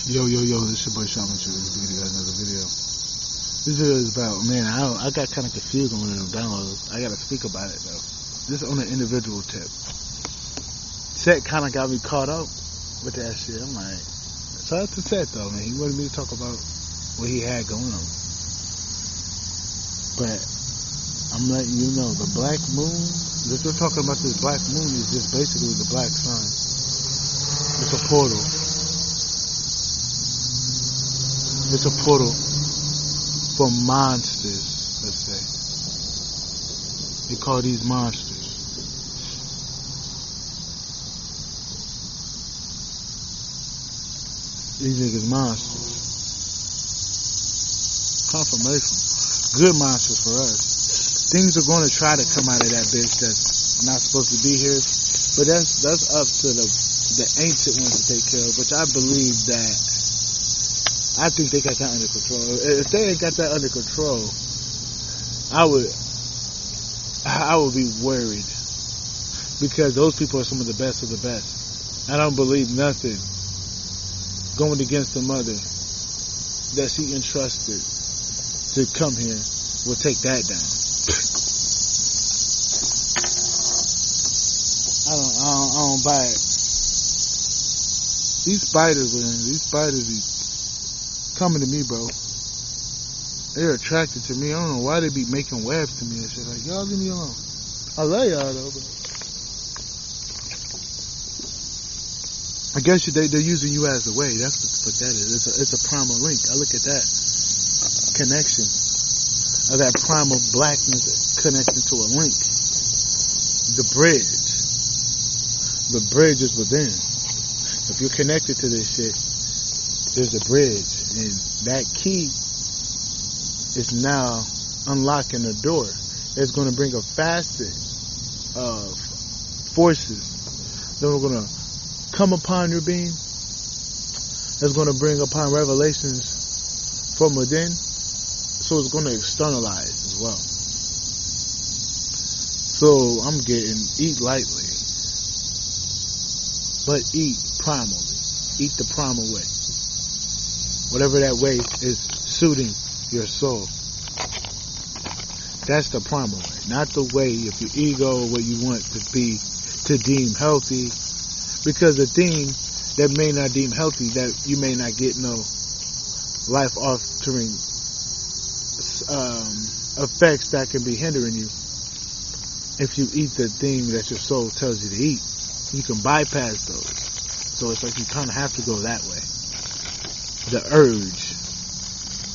Yo, this your boy Shaman Chill. We got another video. This video is about, man, I got kind of confused on one of them downloads. I got to speak about it, though. Just on an individual tip. Seth kind of got me caught up with that shit. I'm like, shout out to Seth, though, man. He wanted me to talk about what he had going on. But I'm letting you know, the black moon, that you're talking about, this black moon is just basically the black sun. It's a portal. It's a portal for monsters, let's say. They call these monsters. These niggas monsters. Confirmation. Good monsters for us. Things are going to try to come out of that bitch that's not supposed to be here. But that's up to the ancient ones to take care of, which I believe that I think they got that under control. If they ain't got that under control, I would be worried, because those people are some of the best of the best. I don't believe nothing going against the mother that she entrusted to come here will take that down. I don't buy it. These spiders, man, be coming to me, bro. They're attracted to me. I don't know why they be making webs to me and shit. Like, y'all leave me alone. I love y'all though, but I guess they're using you as a way. That's what that is. It's a primal link. I look at that connection of that primal blackness connecting to a link. The bridge. The bridge is within. If you're connected to this shit, there's a bridge. And that key is now unlocking the door. It's going to bring a facet of forces that are going to come upon your being. It's going to bring upon revelations from within. So it's going to externalize as well. So I'm getting, eat lightly, but eat primally. Eat the primal way. Whatever that way is suiting your soul. That's the primal way. Not the way of your ego, what you want to be, to deem healthy. Because the thing that may not deem healthy, that you may not get no life-altering effects that can be hindering you. If you eat the thing that your soul tells you to eat, you can bypass those. So it's like you kind of have to go that way. The urge.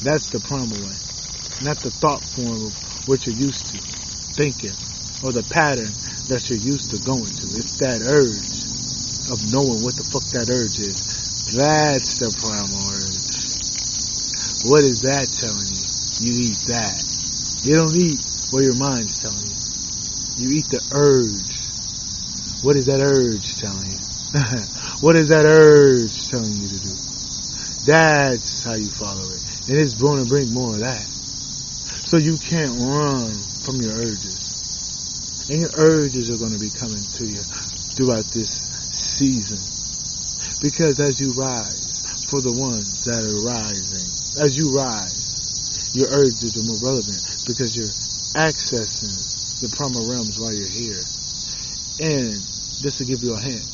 That's the primal way. Not the thought form of what you're used to thinking, or the pattern that you're used to going to. It's that urge of knowing what the fuck that urge is. That's the primal urge. What is that telling you? You eat that. You don't eat what your mind's telling you. You eat the urge. What is that urge telling you? What is that urge telling you to do? That's how you follow it. And it's going to bring more of that. So you can't run from your urges. And your urges are going to be coming to you throughout this season. Because as you rise, for the ones that are rising, as you rise, your urges are more relevant because you're accessing the primal realms while you're here. And just to give you a hint,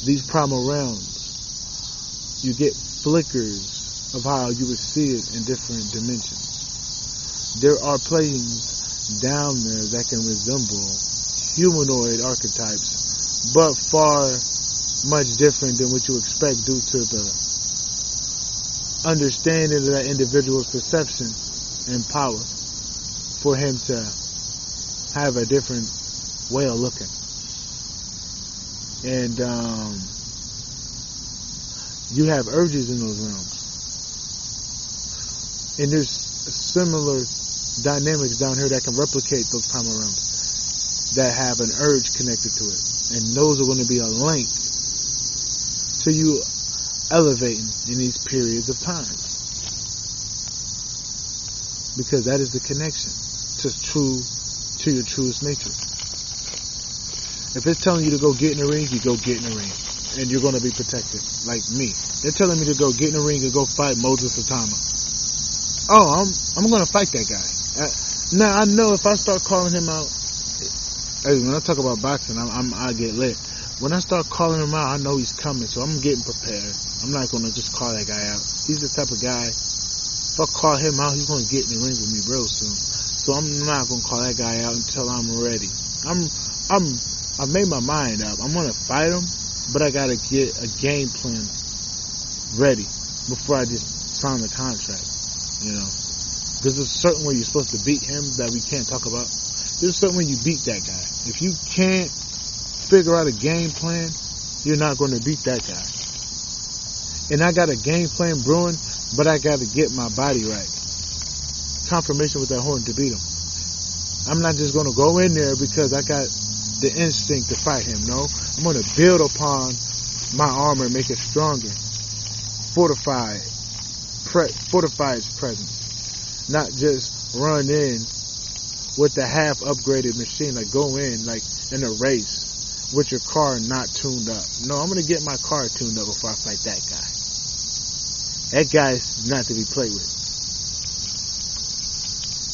these primal realms, you get flickers of how you would see it in different dimensions. There are planes down there that can resemble humanoid archetypes, but far much different than what you expect due to the understanding of that individual's perception and power for him to have a different way of looking. And you have urges in those realms. And there's similar dynamics down here that can replicate those primal realms that have an urge connected to it. And those are going to be a link to you elevating in these periods of time. Because that is the connection to your truest nature. If it's telling you to go get in the ring, you go get in the ring. and you're going to be protected, like me. They're telling me to go get in the ring and go fight Moses Atama. Oh, I'm going to fight that guy. Now, I know if I start calling him out, hey, when I talk about boxing, I get lit. When I start calling him out, I know he's coming, so I'm getting prepared. I'm not going to just call that guy out. He's the type of guy, if I call him out, he's going to get in the ring with me real soon. So I'm not going to call that guy out until I'm ready. I've made my mind up. I'm going to fight him, but I got to get a game plan ready before I just sign the contract, you know. Because there's a certain way you're supposed to beat him that we can't talk about. There's a certain way you beat that guy. If you can't figure out a game plan, you're not going to beat that guy. And I got a game plan brewing, but I got to get my body right. Confirmation with that horn to beat him. I'm not just going to go in there because I got the instinct to fight him. No, I'm going to build upon my armor and make it stronger. Fortify its presence. Not just run in with the half upgraded machine, like go in like in a race with your car not tuned up. No, I'm going to get my car tuned up before I fight that guy. That guy's not to be played with.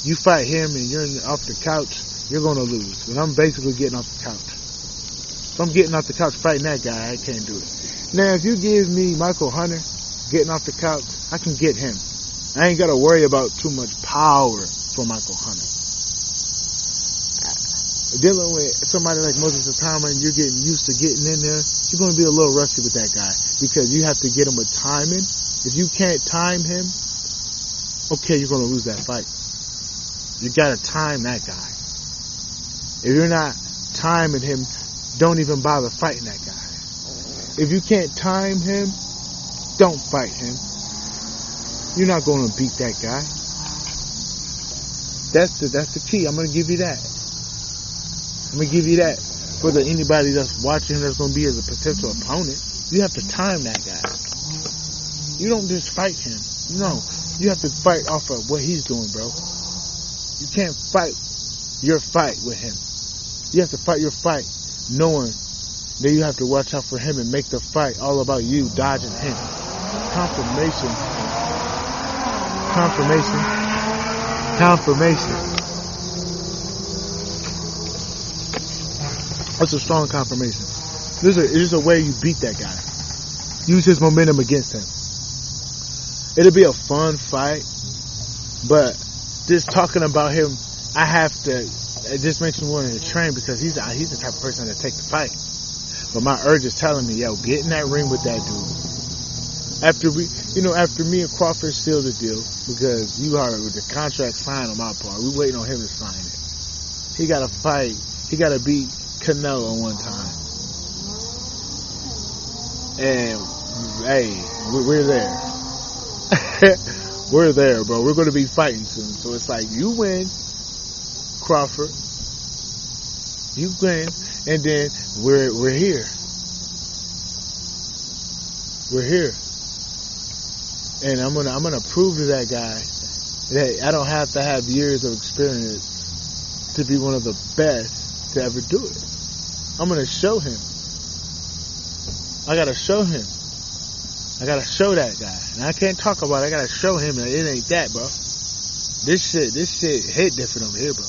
You fight him and you're off the couch, you're going to lose. And I'm basically getting off the couch. If I'm getting off the couch fighting that guy, I can't do it. Now, if you give me Michael Hunter getting off the couch, I can get him. I ain't got to worry about too much power for Michael Hunter. Dealing with somebody like Moses Atama and you're getting used to getting in there, you're going to be a little rusty with that guy because you have to get him with timing. If you can't time him, okay, you're going to lose that fight. You got to time that guy. If you're not timing him, don't even bother fighting that guy. If you can't time him, don't fight him. You're not going to beat that guy. That's the key. I'm going to give you that. I'm going to give you that for anybody that's watching that's going to be as a potential opponent. You have to time that guy. You don't just fight him. No. You have to fight off of what he's doing, bro. You can't fight your fight with him. You have to fight your fight knowing that you have to watch out for him and make the fight all about you dodging him. Confirmation. That's a strong confirmation. There's a way you beat that guy. Use his momentum against him. It'll be a fun fight, but just talking about him, I just mentioned one in the train because he's the type of person that take the fight. But my urge is telling me, yo, get in that ring with that dude. After me and Crawford sealed the deal, because you already with the contract signed on my part, we waiting on him to sign it. He got to fight. He got to beat Canelo one time. And hey, we're there. We're there, bro. We're going to be fighting soon. So it's like, you win, Crawford. You win, and then we're here. We're here. And I'm gonna prove to that guy that I don't have to have years of experience to be one of the best to ever do it. I'm gonna show him. I gotta show him. I gotta show that guy. And I can't talk about it. I gotta show him that it ain't that, bro. This shit hit different over here, bro.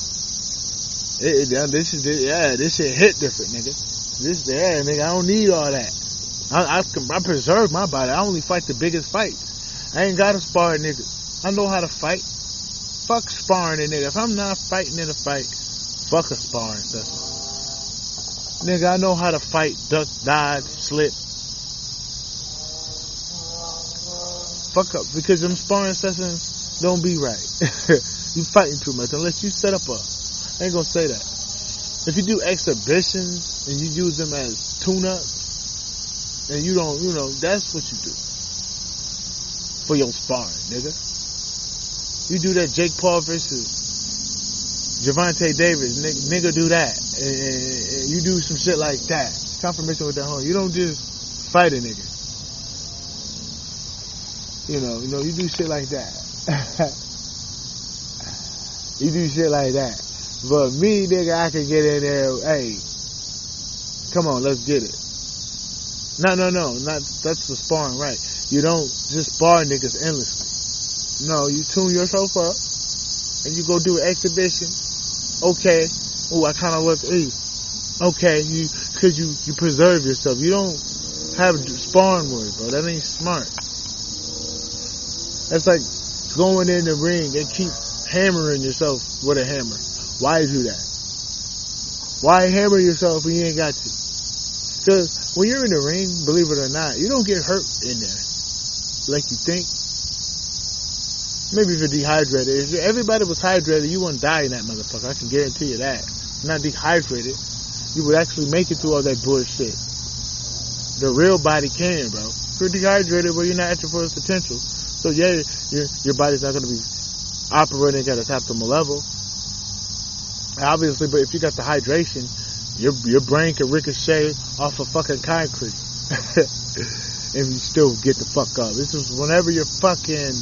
This shit hit different, nigga. Nigga, I don't need all that. I preserve my body. I only fight the biggest fights. I ain't gotta spar a nigga. I know how to fight. Fuck sparring a nigga. If I'm not fighting in a fight, fuck a sparring session. Nigga, I know how to fight, duck, dodge, slip. Fuck up, because them sparring sessions don't be right. You fighting too much unless you set up I ain't gonna say that. If you do exhibitions and you use them as tune-ups, and you don't, that's what you do for your sparring, nigga. You do that Jake Paul versus Gervonta Davis, nigga do that. And you do some shit like that. Confirmation with that horn. You don't just fight a nigga. You do shit like that. You do shit like that. But me, nigga, I can get in there, hey, come on, let's get it. No. That's the sparring, right? You don't just spar niggas endlessly. No, you tune yourself up and you go do an exhibition. Okay. Oh, I kind of look. Okay, because you preserve yourself. You don't have sparring words, bro. That ain't smart. That's like going in the ring and keep hammering yourself with a hammer. Why do that? Why hammer yourself when you ain't got to? Because when you're in the ring, believe it or not, you don't get hurt in there like you think. Maybe if you're dehydrated. If everybody was hydrated, you wouldn't die in that motherfucker. I can guarantee you that. If you're not dehydrated, you would actually make it through all that bullshit. The real body can, bro. If you're dehydrated, well, you're not at your full potential. So yeah, your body's not going to be operating at its optimal level. Obviously, but if you got the hydration, your brain can ricochet off of fucking concrete. If you still get the fuck up. This is whenever you're fucking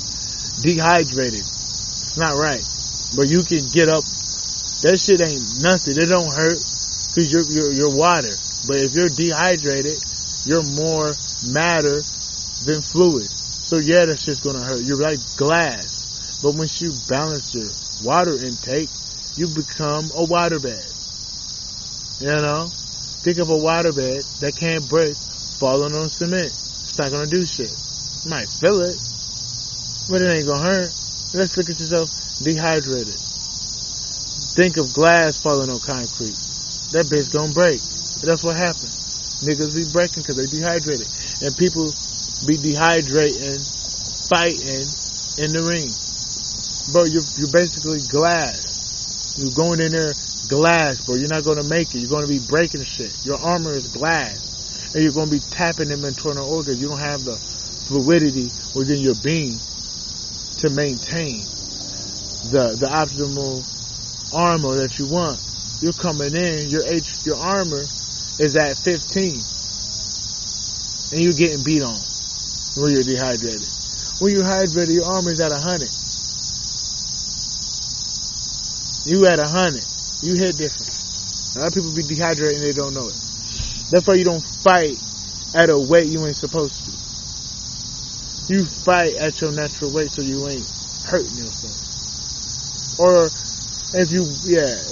dehydrated. It's not right. But you can get up. That shit ain't nothing. It don't hurt because you're water. But if you're dehydrated, you're more matter than fluid. So yeah, that shit's gonna hurt. You're like glass. But once you balance your water intake, you become a waterbed. You know? Think of a waterbed that can't break falling on cement. It's not gonna do shit. You might feel it, but it ain't gonna hurt. Let's look at yourself dehydrated. Think of glass falling on concrete. That bitch gonna break. That's what happens. Niggas be breaking because they dehydrated. And people be dehydrating, fighting in the ring. Bro, you're basically glass. You're going in there glass, bro. You're not gonna make it. You're gonna be breaking shit. Your armor is glass. And you're gonna be tapping them internal organs. You don't have the fluidity within your being to maintain the optimal armor that you want. You're coming in, your armor is at 15. And you're getting beat on when you're dehydrated. When you're hydrated, your armor is at 100. You at 100. You hit different. A lot of people be dehydrated and they don't know it. That's why you don't fight at a weight you ain't supposed to. You fight at your natural weight so you ain't hurting yourself. Or if you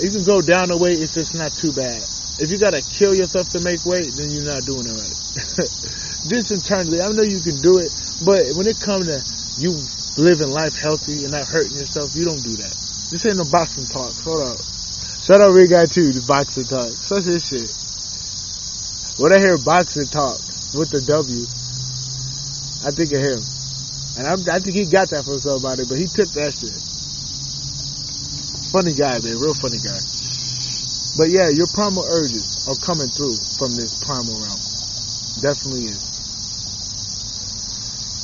can go down a weight if it's not too bad. If you gotta kill yourself to make weight, then you're not doing it right. Just internally, I know you can do it, but when it comes to you living life healthy and not hurting yourself, you don't do that. This ain't no boxing talk. Hold up. Shout out Rig Guy 2, the boxing talk. Such this shit. When I hear boxing talk with the W, I think of him. And I think he got that from somebody, but he took that shit. Funny guy, man. Real funny guy. But yeah, your primal urges are coming through from this primal realm. Definitely is.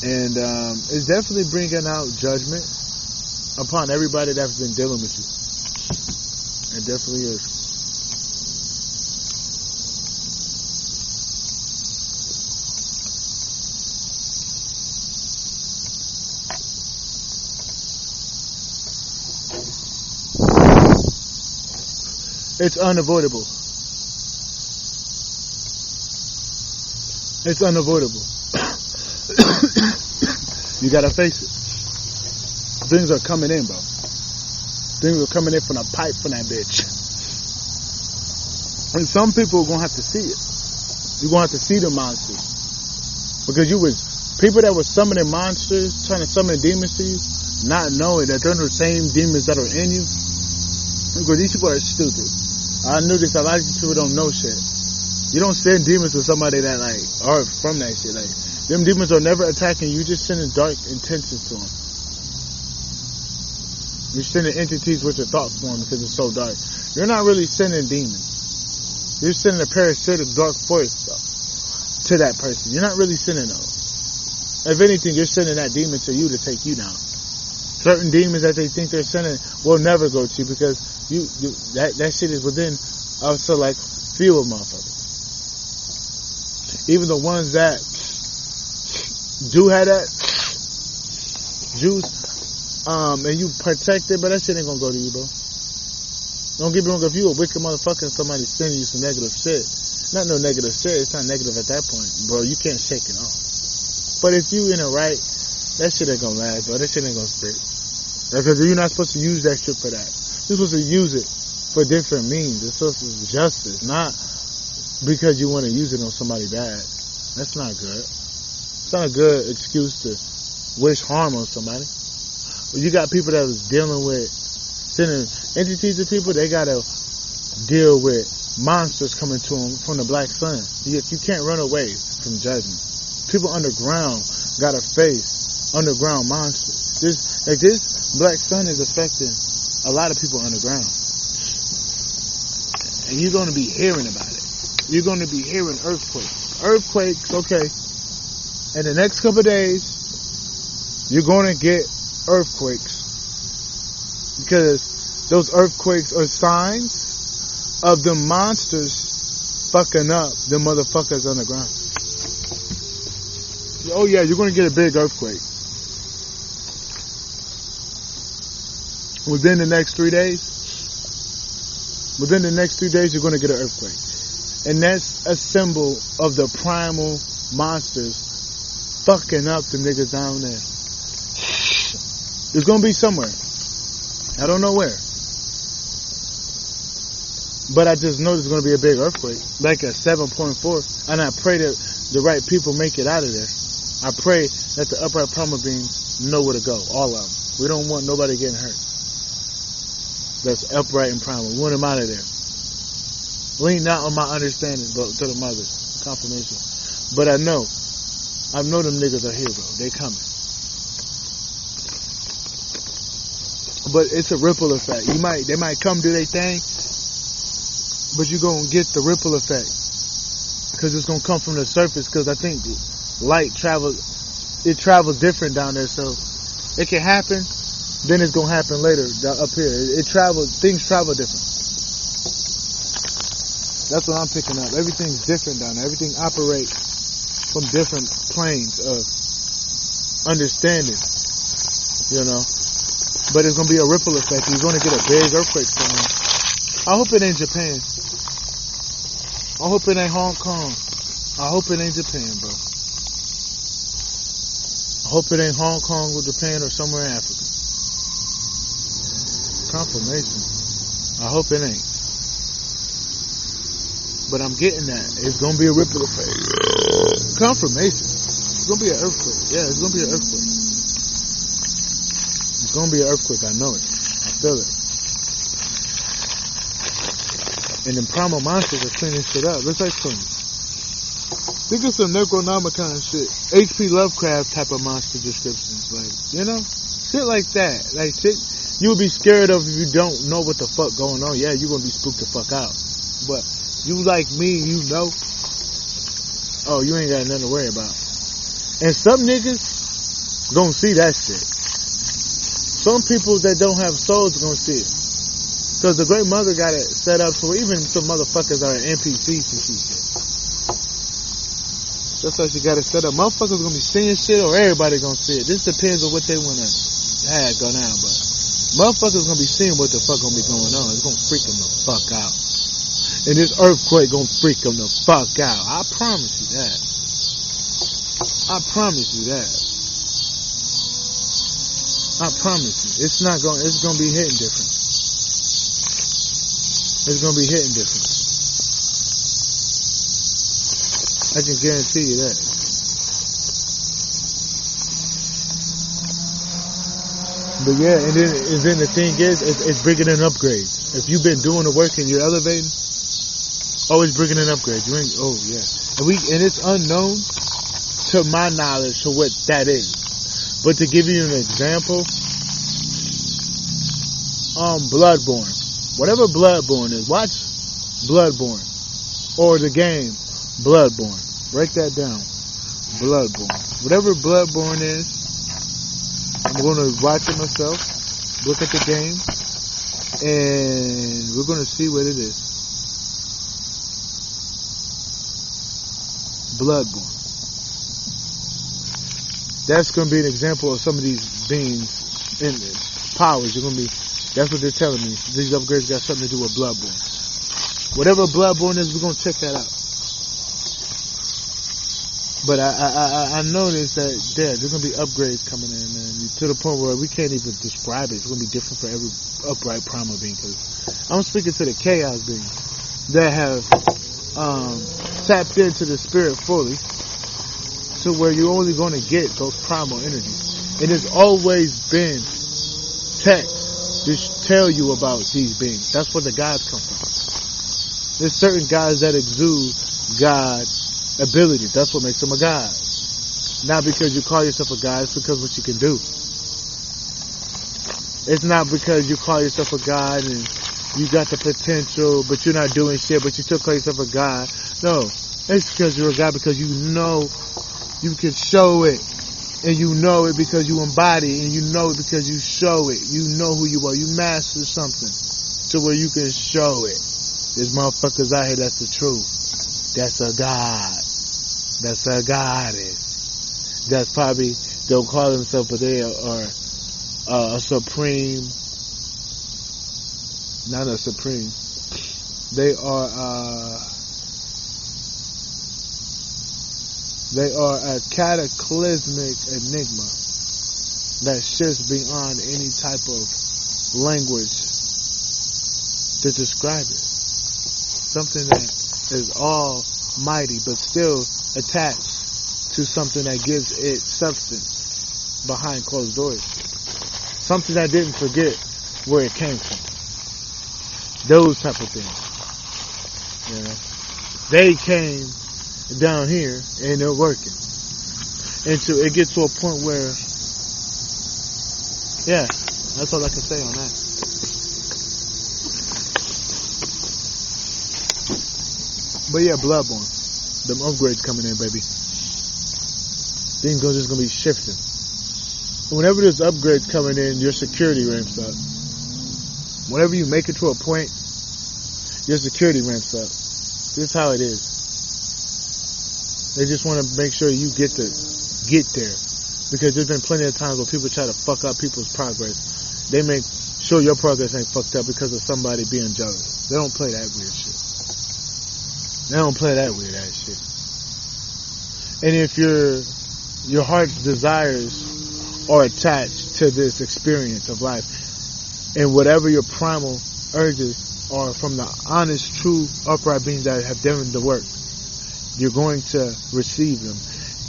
And it's definitely bringing out judgment upon everybody that's been dealing with you. It definitely is. It's unavoidable. It's unavoidable. You gotta face it. Things are coming in, bro. Things are coming in from the pipe from that bitch. And some people are gonna have to see it. You're gonna have to see the monsters. Because people that were summoning monsters, trying to summon demons to you, not knowing that they're the same demons that are in you. Because these people are stupid. I knew this, a lot of these people don't know shit. You don't send demons to somebody that are from that shit. Them demons are never attacking you, just sending dark intentions to them. You're sending entities with your thought form because it's so dark. You're not really sending demons. You're sending a parasitic dark force to that person. You're not really sending those. If anything, you're sending that demon to you to take you down. Certain demons that they think they're sending will never go to you because that shit is within a select few of motherfuckers. Even the ones that do have that juice, and you protect it, but that shit ain't gonna go to you, bro. Don't get me wrong, if you a wicked motherfucker and somebody sending you some negative shit, Not no negative shit. It's not negative at that point, bro. You can't shake it off. But if you in it right, that shit ain't gonna last, bro. That shit ain't gonna stick. Because you're not supposed to use that shit for that. You're supposed to use it for different means. It's supposed to be justice, not because you want to use it on somebody bad. That's not good. It's not a good excuse to wish harm on somebody. You got people that was dealing with sending entities to people. They gotta deal with monsters coming to them from the black sun. You can't run away from judgment. People underground gotta face underground monsters. This black sun is affecting a lot of people underground, and you're gonna be hearing about it. You're gonna be hearing earthquakes. Okay, in the next couple of days, you're gonna get earthquakes, because those earthquakes are signs of the monsters fucking up the motherfuckers underground. Oh yeah, you're gonna get a big earthquake. Within the next 3 days, you're gonna get an earthquake. And that's a symbol of the primal monsters fucking up the niggas down there. It's gonna be somewhere. I don't know where. But I just know there's going to be a big earthquake, like a 7.4. And I pray that the right people make it out of there. I pray that the upright primal beings know where to go, all of them. We don't want nobody getting hurt. That's upright and primal. We want them out of there. Lean not on my understanding, but to the mother. Confirmation. But I know them niggas are here, bro. They coming. But it's a ripple effect. They might come do their thing, but you're going to get the ripple effect. Because it's going to come from the surface. Because I think light travels different down there. So it can happen. Then it's going to happen later up here. Things travel different. That's what I'm picking up. Everything's different down there. Everything operates from different planes of understanding. You know. But it's going to be a ripple effect. You're going to get a big earthquake somewhere. I hope it ain't Japan. I hope it ain't Hong Kong. I hope it ain't Japan, bro. I hope it ain't Hong Kong or Japan or somewhere in Africa. Confirmation. I hope it ain't. But I'm getting that. It's going to be a ripple effect. Confirmation. It's going to be an earthquake. Yeah, it's going to be an earthquake. It's going to be an earthquake. I know it. I feel it. And then primal monsters are cleaning shit up. Let's explain. Think of some Necronomicon shit. H.P. Lovecraft type of monster descriptions. Like, you know? Shit like that. Like shit you would be scared of if you don't know what the fuck going on. Yeah, you're going to be spooked the fuck out. But you like me, you know. Oh, you ain't got nothing to worry about. And some niggas gonna see that shit. Some people that don't have souls gonna see it. Because the Great Mother got it set up so even some motherfuckers are NPCs and shit. That's how she got it set up. Motherfuckers gonna be seeing shit or everybody gonna see it. This depends on what they wanna have go down, but motherfuckers gonna be seeing what the fuck gonna be going on. It's gonna freak them the fuck out. And this earthquake gonna freak them the fuck out. I promise you that. I promise you that. I promise you. It's gonna be hitting different. It's gonna be hitting different. I can guarantee you that. But yeah, and then the thing is, it's bringing in upgrades. If you've been doing the work and you're elevating, always bringing in upgrades. You ain't, oh yeah. And it's unknown to my knowledge to what that is. But to give you an example, Bloodborne. Whatever Bloodborne is, watch Bloodborne. Or the game, Bloodborne. Write that down. Bloodborne. Whatever Bloodborne is, I'm going to watch it myself, look at the game, and we're going to see what it is. Bloodborne. That's going to be an example of some of these beings and powers. That's what they're telling me. These upgrades got something to do with Bloodborne. Whatever Bloodborne is, we're going to check that out. But I noticed that there's gonna be upgrades coming in, man, to the point where we can't even describe it. It's gonna be different for every upright primal being. Because I'm speaking to the chaos beings that have tapped into the spirit fully, to where you're only gonna get those primal energies. It has always been text to tell you about these beings. That's where the gods come from. There's certain gods that exude God ability. That's what makes them a god. Not because you call yourself a god, it's because what you can do. It's not because you call yourself a god and you got the potential, but you're not doing shit, but you still call yourself a god. No, it's because you're a god because you know you can show it. And you know it because you embody it, and you know it because you show it. You know who you are. You master something to where you can show it. There's motherfuckers out here that's the truth. That's a god. That's a goddess. That's probably, don't call themselves, but they are a supreme, not a supreme. They are a cataclysmic enigma that shifts beyond any type of language to describe it. Something that is almighty, but still attached to something that gives it substance behind closed doors. Something that didn't forget where it came from. Those type of things. You know, they came down here and they're working. And so it gets to a point where, yeah, that's all I can say on that. But yeah, Bloodborne. Them upgrades coming in, baby. Things are just gonna be shifting. Whenever there's upgrades coming in, your security ramps up. Whenever you make it to a point, your security ramps up. This is how it is. They just want to make sure you get there. Because there's been plenty of times where people try to fuck up people's progress. They make sure your progress ain't fucked up because of somebody being jealous. They don't play that weird shit. They don't play that weird ass shit. And if your heart's desires are attached to this experience of life, and whatever your primal urges are from the honest, true, upright beings that have done the work, you're going to receive them.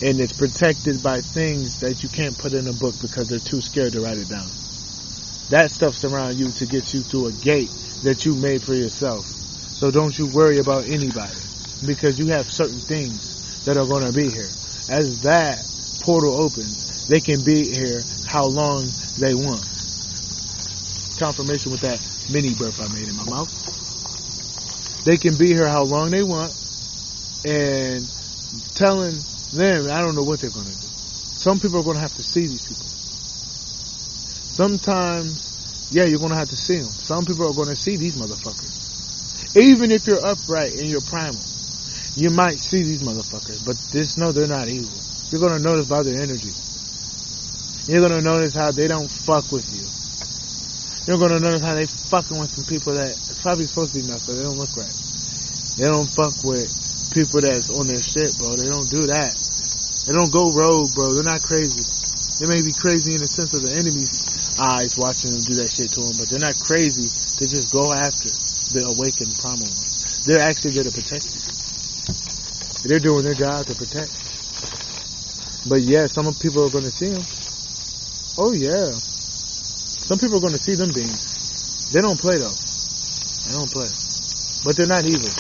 And it's protected by things that you can't put in a book because they're too scared to write it down. That stuff's around you to get you through a gate that you made for yourself. So don't you worry about anybody, because you have certain things that are going to be here. As that portal opens, they can be here how long they want. Confirmation with that mini burp I made in my mouth. They can be here how long they want, and telling them, I don't know what they're going to do. Some people are going to have to see these people. Sometimes, yeah, you're going to have to see them. Some people are going to see these motherfuckers. Even if you're upright and you're primal, you might see these motherfuckers, but just know they're not evil. You're going to notice by their energy. You're going to notice how they don't fuck with you. You're going to notice how they fucking with some people that probably supposed to be messed up. They don't look right. They don't fuck with people that's on their shit, bro. They don't do that. They don't go rogue, bro. They're not crazy. They may be crazy in the sense of the enemy's eyes watching them do that shit to them, but they're not crazy to just go after the awakened primal ones. They're actually there to protect you. They're doing their job to protect. But yeah, some people are going to see them. Oh yeah. Some people are going to see them beings. They don't play though. They don't play. But they're not evil.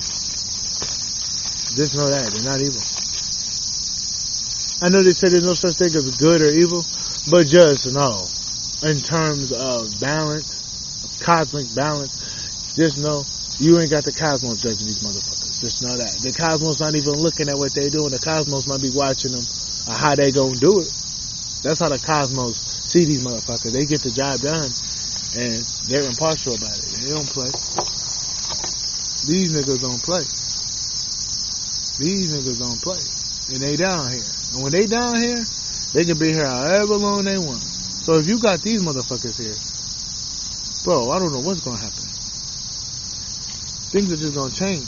Just know that. They're not evil. I know they say there's no such thing as good or evil, but just know, in terms of balance, of cosmic balance, just know you ain't got the cosmos judging these motherfuckers. Just know that. The cosmos not even looking at what they doing. The cosmos might be watching them how they gonna do it. That's how the cosmos see these motherfuckers. They get the job done, and they're impartial about it. They don't play. These niggas don't play. These niggas don't play. And they down here. And when they down here, they can be here however long they want. So if you got these motherfuckers here, bro, I don't know what's gonna happen. Things are just gonna change.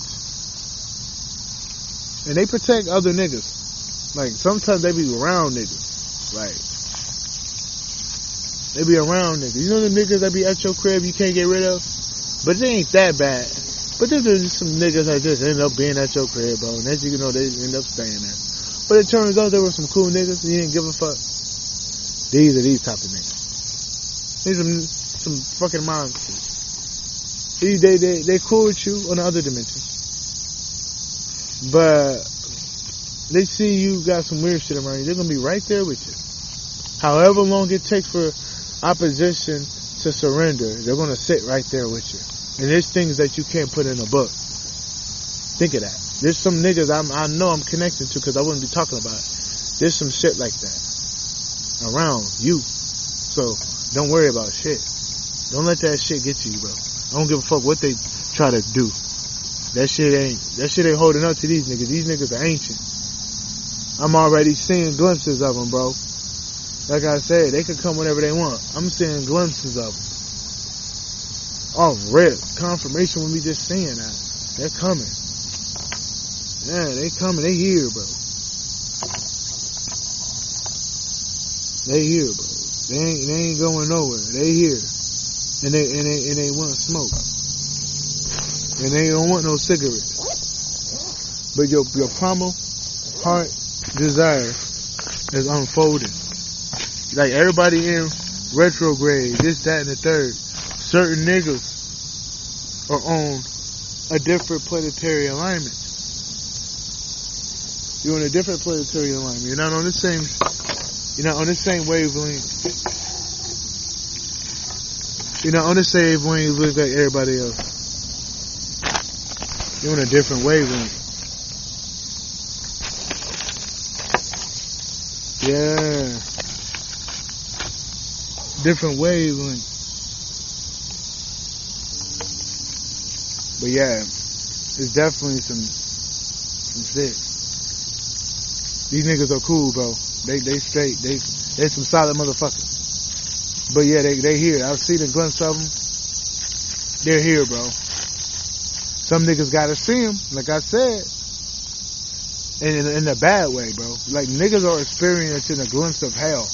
And they protect other niggas. Like, sometimes they be around niggas. Like, they be around niggas. You know the niggas that be at your crib you can't get rid of? But they ain't that bad. But there's some niggas that just end up being at your crib, bro. And as you know, they end up staying there. But it turns out there were some cool niggas and you didn't give a fuck. These are these type of niggas. These are some fucking monsters. They cool with you on the other dimension. But they see you got some weird shit around you, they're gonna be right there with you. However long it takes for opposition to surrender, they're gonna sit right there with you. And there's things that you can't put in a book. Think of that. There's some niggas I know I'm connected to because I wouldn't be talking about it. There's some shit like that around you. So don't worry about shit. Don't let that shit get to you, bro. I don't give a fuck what they try to do. That shit ain't holding up to these niggas. These niggas are ancient. I'm already seeing glimpses of them, bro. Like I said, they could come whenever they want. I'm seeing glimpses of them. Off rip. Confirmation when we just seeing that. They're coming. Yeah, they coming. They here, bro. They here, bro. They ain't going nowhere. They here. And they want smoke. And they don't want no cigarettes. But your primal heart desire is unfolding. Like everybody in retrograde, this, that, and the third. Certain niggas are on a different planetary alignment. You're on a different planetary alignment. You're not on the same wavelength. You're not on the same wavelength like everybody else. You're on a different wavelength. Yeah. Different wavelength. But yeah, it's definitely some shit. These niggas are cool, bro. They straight. They some solid motherfuckers. But yeah, they here. I've seen a glimpse of them. They're here, bro. Some niggas gotta see them, like I said. And in a bad way, bro. Like, niggas are experiencing a glimpse of hell.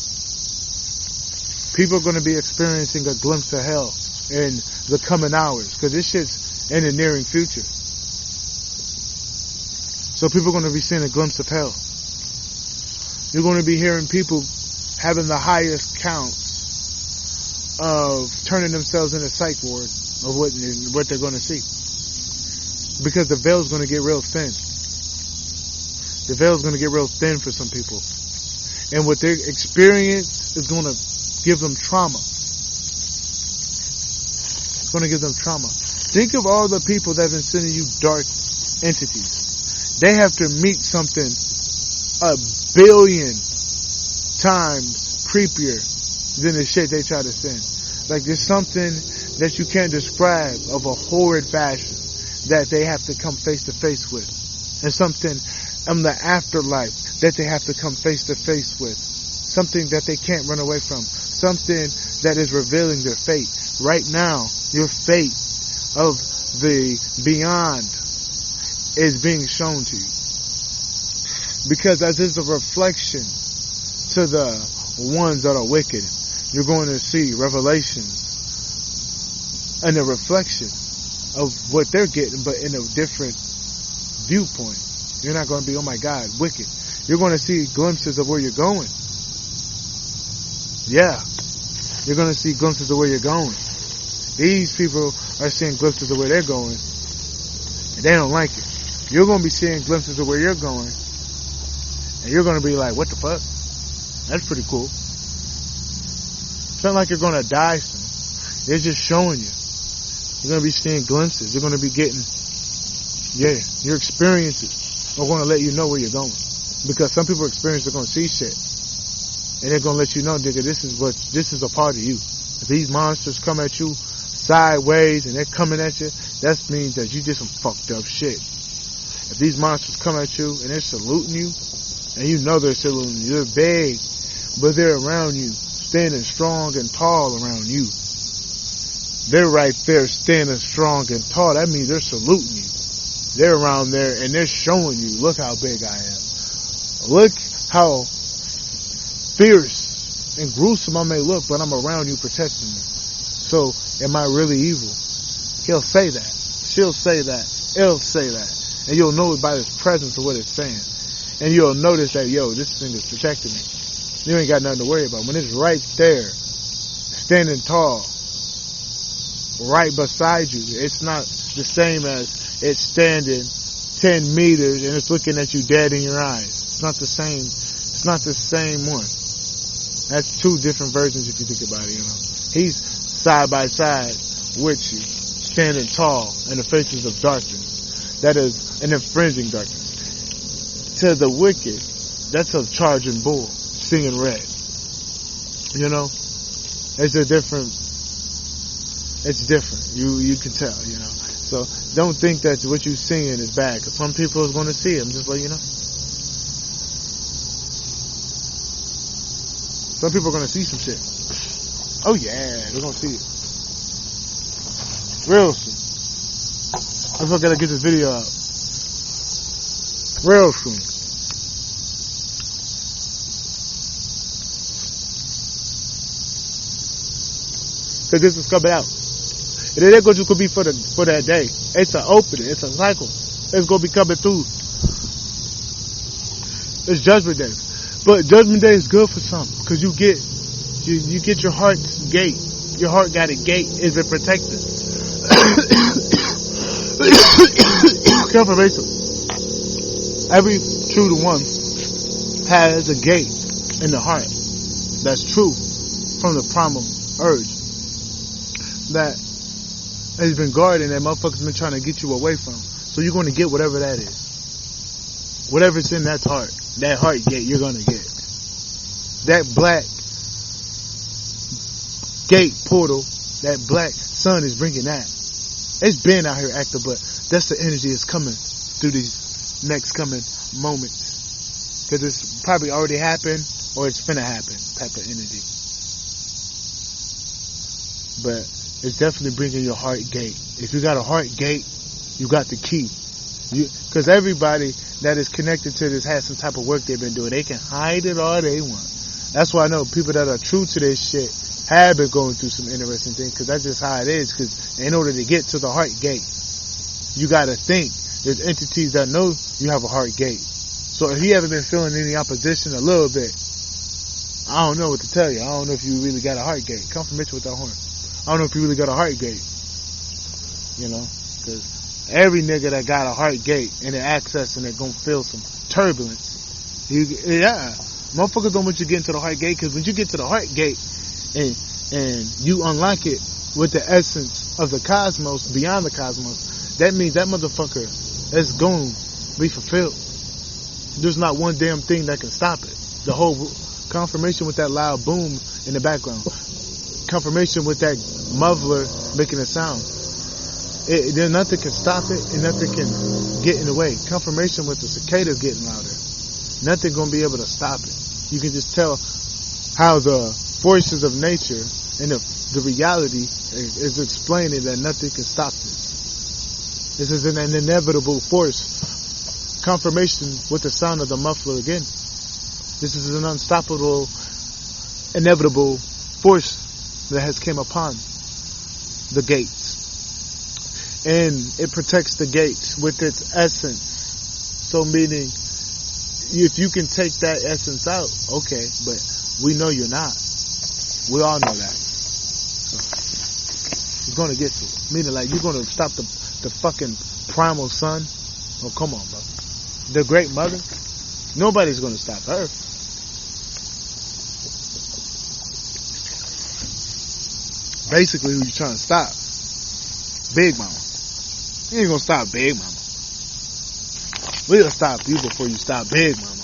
People are gonna be experiencing a glimpse of hell in the coming hours. Cause this shit's in the nearing future. So people are gonna be seeing a glimpse of hell. You're gonna be hearing people having the highest counts of turning themselves into psych ward of what they're gonna see. Because the veil's gonna get real thin. The veil's gonna get real thin for some people. And what they experience is gonna give them trauma. It's gonna give them trauma. Think of all the people that have been sending you dark entities. They have to meet something 1 billion times creepier than the shit they try to send. Like, there's something that you can't describe of a horrid fashion that they have to come face to face with. And something in the afterlife that they have to come face to face with. Something that they can't run away from. Something that is revealing their fate. Right now, your fate of the beyond is being shown to you. Because as is a reflection to the ones that are wicked, you're going to see revelations and a reflection of what they're getting, but in a different viewpoint. You're not going to be, oh my God, wicked. You're going to see glimpses of where you're going. Yeah. You're going to see glimpses of where you're going. These people are seeing glimpses of where they're going, and they don't like it. You're going to be seeing glimpses of where you're going, and you're going to be like, what the fuck? That's pretty cool. It's not like you're going to die soon. They're just showing you. You're going to be seeing glimpses. You're going to be getting, your experiences are going to let you know where you're going. Because some people experience, they're going to see shit. And they're going to let you know, nigga, this is a part of you. If these monsters come at you sideways and they're coming at you, that means that you did some fucked up shit. If these monsters come at you and they're saluting you, and you know they're saluting you, they're big, but they're around you, standing strong and tall around you. They're right there standing strong and tall. That means they're saluting you. They're around there and they're showing you, look how big I am. Look how fierce and gruesome I may look, but I'm around you protecting you. So, am I really evil? He'll say that. She'll say that. It'll say that. And you'll know it by his presence of what it's saying. And you'll notice that, yo, this thing is protecting me. You ain't got nothing to worry about. When it's right there, standing tall, right beside you, it's not the same as it's standing 10 meters and it's looking at you dead in your eyes. It's not the same. It's not the same one. That's two different versions if you think about it, you know. He's side by side with you, standing tall in the faces of darkness. That is an infringing darkness. To the wicked, that's a charging bull, singing red. You know? It's different. You can tell, you know. So don't think that what you're seeing is bad, because some people is going to see it. I'm just letting you know. Some people are going to see some shit. Oh yeah, they're going to see it. Real soon. That's why I gotta get this video out. Real soon. Cause this is coming out. And it ain't gonna just be for that day. It's an opening. It's a cycle. It's gonna be coming through. It's Judgment Day. But Judgment Day is good for some. Cause you get your heart's gate. Your heart got a gate. Is it protected? Confirmation. Every true to one has a gate in the heart. That's true from the primal urge. That has been guarding, that motherfuckers been trying to get you away from. So you're going to get whatever that is. Whatever's in that heart gate, you're going to get. That black gate portal, that black sun is bringing that. It's been out here active, but that's the energy that's coming through these next coming moments. Because it's probably already happened, or it's finna happen type of energy. But it's definitely bringing your heart gate. If you got a heart gate, you got the key. Because everybody that is connected to this has some type of work they've been doing. They can hide it all they want. That's why I know people that are true to this shit have been going through some interesting things, because that's just how it is. Because in order to get to the heart gate, you got to think. There's entities that know you have a heart gate. So if you haven't been feeling any opposition a little bit, I don't know what to tell you. I don't know if you really got a heart gate. Confirmation with that horn. I don't know if you really got a heart gate. You know, because every nigga that got a heart gate and they're accessing it gonna feel some turbulence. Motherfuckers don't want you to get into the heart gate, because when you get to the heart gate and you unlock it with the essence of the cosmos, beyond the cosmos, that means that motherfucker is going to be fulfilled. There's not one damn thing that can stop it. The whole confirmation with that loud boom in the background, confirmation with that muffler making a sound, there nothing can stop it and nothing can get in the way. Confirmation with the cicadas getting louder, nothing gonna be able to stop it. You can just tell how the forces of nature and the reality is explaining that nothing can stop this. This is an inevitable force. Confirmation with the sound of the muffler again. This is an unstoppable, inevitable force that has came upon the gates. And it protects the gates with its essence. So meaning, if you can take that essence out, okay, but we know you're not. We all know that. So, you're going to get to it. Meaning, like, you're going to stop the fucking primal sun. Oh, come on, bro. The great mother. Nobody's going to stop her. Basically, who you trying to stop? Big Mama. You ain't going to stop Big Mama. We'll stop you before you stop Big Mama.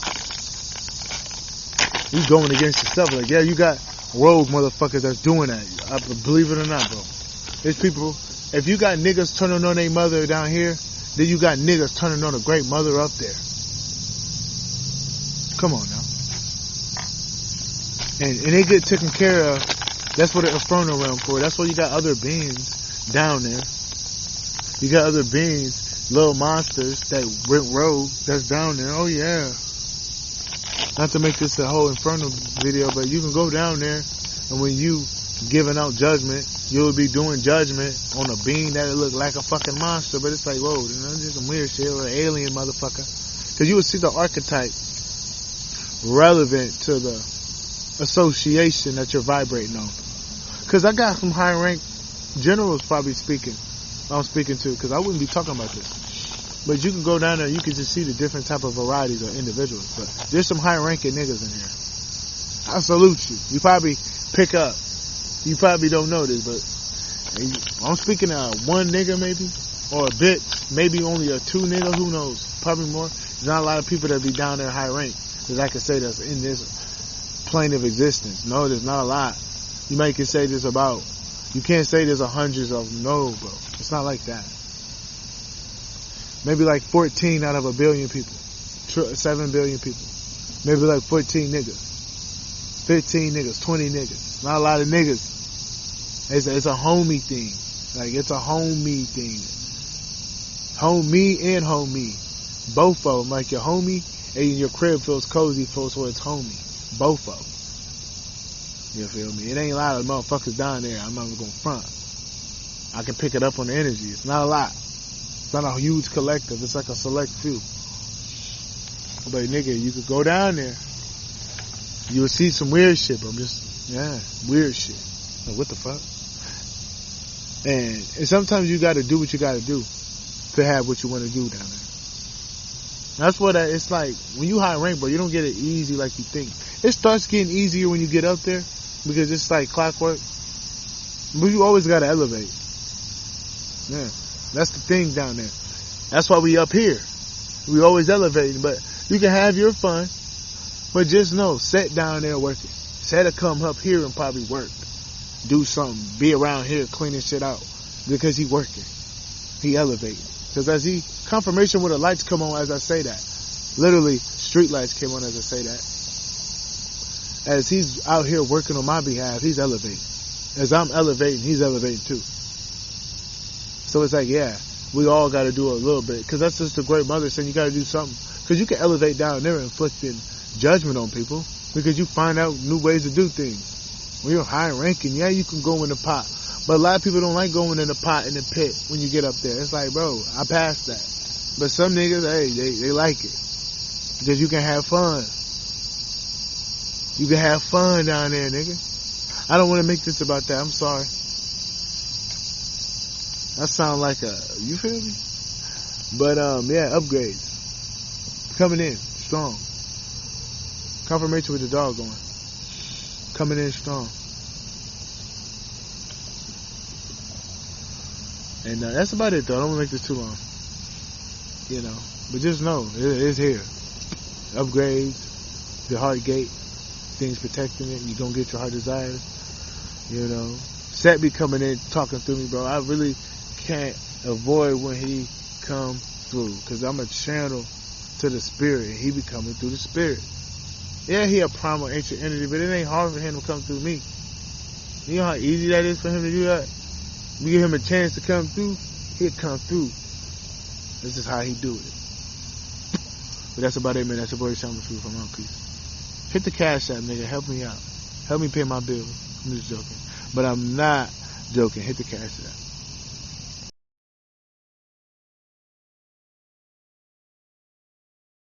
You going against yourself. Like, yeah, you got rogue motherfuckers that's doing that. Believe it or not, bro. There's people, if you got niggas turning on their mother down here, then you got niggas turning on a great mother up there. Come on now. And they get taken care of. That's what the Inferno realm for. That's why you got other beings down there. You got other beings, little monsters that went rogue, that's down there. Oh yeah. not to make this a whole infernal video, but you can go down there, and when you giving out judgment, you'll be doing judgment on a being that look like a fucking monster, but it's like, whoa, you know, just some weird shit, or an alien motherfucker. Because you would see the archetype relevant to the association that you're vibrating on. Because I got some high rank generals probably I'm speaking to, because I wouldn't be talking about this. But you can go down there, you can just see the different type of varieties of individuals. But there's some high ranking niggas in here. I salute you. You probably pick up. You probably don't know this, but I'm speaking to one nigga maybe, or a bit, maybe only a two nigga, who knows, probably more. There's not a lot of people that be down there high rank that I can say that's in this plane of existence. No, there's not a lot. You might can say there's about, you can't say there's hundreds of them. No, bro. It's not like that. Maybe like 14 out of a billion people. 7 billion people. Maybe like 14 niggas. 15 niggas. 20 niggas. Not a lot of niggas. It's a homie thing. Like, it's a homie thing. Homie and homie. Both of them. Like, your homie and your crib feels cozy, so it's homie. Both of them. You feel me? It ain't a lot of motherfuckers down there. I'm not even gonna front. I can pick it up on the energy. It's not a lot. It's not a huge collective. It's like a select few. But nigga, you could go down there. You would see some weird shit, bro. Weird shit. Like, what the fuck? And sometimes you gotta do what you gotta do to have what you want to do down there. That's what it's like. When you high rank, bro, you don't get it easy like you think. It starts getting easier when you get up there, because it's like clockwork. But you always gotta elevate. Yeah. That's the thing down there. That's why we up here. We always elevating, but you can have your fun. But just know, sit down there working. Set to come up here and probably work. Do something. Be around here cleaning shit out. Because he working. He elevating. Because as he, confirmation where the lights come on as I say that. Literally, street lights came on as I say that. As he's out here working on my behalf, he's elevating. As I'm elevating, he's elevating too. So it's like, yeah, we all got to do a little bit. Because that's just the great mother saying you got to do something. Because you can elevate down there inflicting judgment on people. Because you find out new ways to do things. When you're high ranking, yeah, you can go in the pot. But a lot of people don't like going in the pot, in the pit, when you get up there. It's like, bro, I passed that. But some niggas, hey, they like it. Because you can have fun. You can have fun down there, nigga. I don't want to make this about that. I'm sorry. That sound like you feel me? But, yeah, upgrades. Coming in, strong. Confirmation with the dog going. Coming in strong. And that's about it, though. I don't want to make this too long. You know. But just know, it's here. Upgrades. The heart gate. Things protecting it. You're going to get your heart desires. You know. Set be coming in, talking through me, bro. I really can't avoid when he come through. Because I'm a channel to the spirit. He be coming through the spirit. Yeah, he a primal ancient entity, but it ain't hard for him to come through me. You know how easy that is for him to do that? We give him a chance to come through, he'll come through. This is how he do it. But that's about it, man. That's your boy, Shaman Food from Mount Peace. Hit the cash app, nigga. Help me out. Help me pay my bills. I'm just joking. But I'm not joking. Hit the cash app.